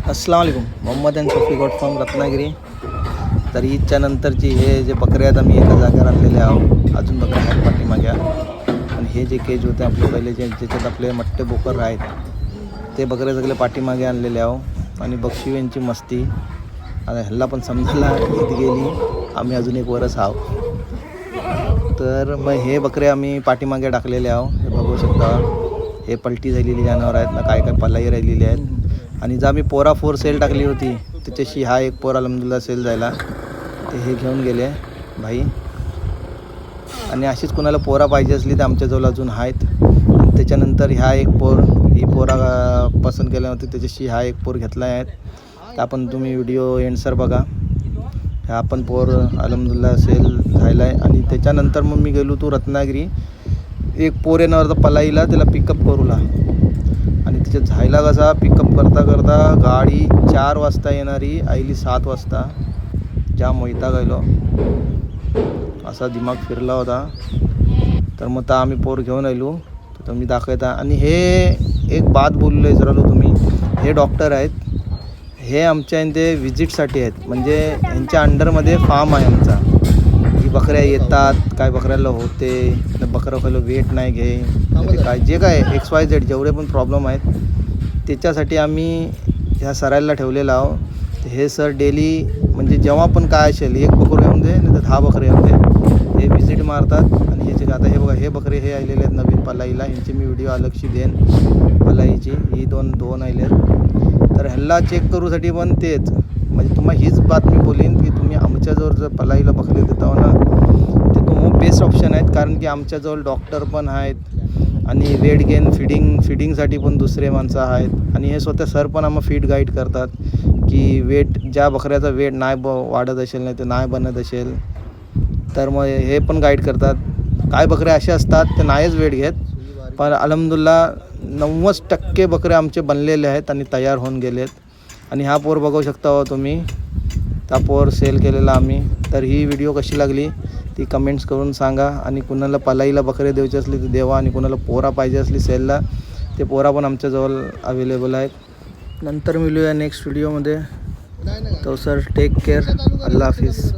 अस्सलाम वालेकुम. मोहम्मद अँड सफी गोट फ्रॉम रत्नागिरी. तर ईदच्या नंतरची हे जे बकऱ्या आहेत आम्ही एका जागेवर आणलेले आहोत. अजून बकऱ्या आहेत पाठीमाग्या. आणि हे जे केज होते आपले पहिले ज्याच्यात आपले मट्टे बोकर आहेत ते बकरे सगळे पाठीमागे आणलेले आहोत. आणि बक्षी यांची मस्ती आता ह्याला पण समजायला ईद गेली, आम्ही अजून एक वरच आहोत. तर मग हे बकरे आम्ही पाठीमागे टाकलेले आहोत. हे बघू शकता, हे पलटी झालेली जनावर आहेत ना, काय काय पलाई राहिलेली आहेत. आणि जर आम्ही पोरा 4 सेल टाकली होती त्याच्याशी हा एक पोर अलहमदुल्ला सेल जायला ते हे घेऊन गेले भाई. आणि अशीच कुणाला पोरा पाहिजे असली तर आमच्याजवळ अजून आहेत. आणि त्याच्यानंतर ह्या एक ही पोरा पसंत केल्यानंतर त्याच्याशी हा एक पोर घेतला आहे. तर आपण तुम्ही व्हिडिओ एंडसर बघा. हा पण पोर अलहमदुल्ला सेल झाला आहे. आणि त्याच्यानंतर मग मी गेलो तो रत्नागिरी. एक पोर येणार होता पलाईला, त्याला पिकअप करूला. आणि त्याच्यात झायला कसा पिकअप करता करता गाडी 4 वाजता येणारी आईली 7 वाजता जाम वैताग गेलो, असा दिमाग फिरला होता. तर मग आम्ही पोर घेऊन आलो. तर मी दाखवता. आणि हे एक बात बोललो विसरलो तुम्ही, हे डॉक्टर आहेत. हे आमच्या इथे विजिटसाठी आहेत. म्हणजे यांच्या अंडरमध्ये फार्म आहे आमचा, की बकऱ्या येतात, काय बकऱ्याला होते, बकरं खायला वेट नाही घे, म्हणजे काय जे काय XYZ जेवढे पण प्रॉब्लेम आहेत त्याच्यासाठी आम्ही ह्या सरायला ठेवलेलं आहोत. तर हे सर डेली म्हणजे जेव्हा पण काय असेल, एक बकरू येऊन दे नाही तर 10 बकरे येऊन दे, हे विजिट मारतात. आणि ह्याचे आता हे बघा, हे बकरे हे आलेले आहेत नवीन पलाईला. ह्यांची मी व्हिडिओ अलगशी देईन पलाईची. ही दोन आले. तर ह्याला चेक करूसाठी पण तेच, म्हणजे तुम्हाला हीच बातमी बोलीन की तुम्ही आमच्याजवळ जर पलाईला बकरे देता ना ते तुम्ही बेस्ट ऑप्शन आहेत. कारण की आमच्याजवळ डॉक्टर पण आहेत आणि वेट गेन फिडिंगसाठी पण दुसरे माणसं आहेत. आणि हे स्वतः सर पण आम्हाला फीड गाईड करतात की वेट ज्या बकऱ्याचा वेट नाही वाढत असेल नाही तर नाही बनत असेल तर मग हे पण गाईड करतात. काय बकऱ्या असे असतात ते नाहीच वेट घेत, पण अलहमदुल्ला 90% बकरे आमचे बनलेले आहेत आणि तयार होऊन गेलेत. आणि हा पोर बघू शकता हो तुम्ही, त्या पोर सेल केलेला आम्ही. तर ही व्हिडिओ कशी लागली ती कमेंट्स करून सांगा. आणि कुणाला पलाईला बकरे द्यायचे असली तर देवा. आणि कुणाला पोरा पाहिजे असली सेलला ते पोरा पण आमच्याजवळ अवेलेबल आहेत. नंतर मिळूया नेक्स्ट व्हिडिओमध्ये. तो सर टेक केअर. अल्लाह हाफिज.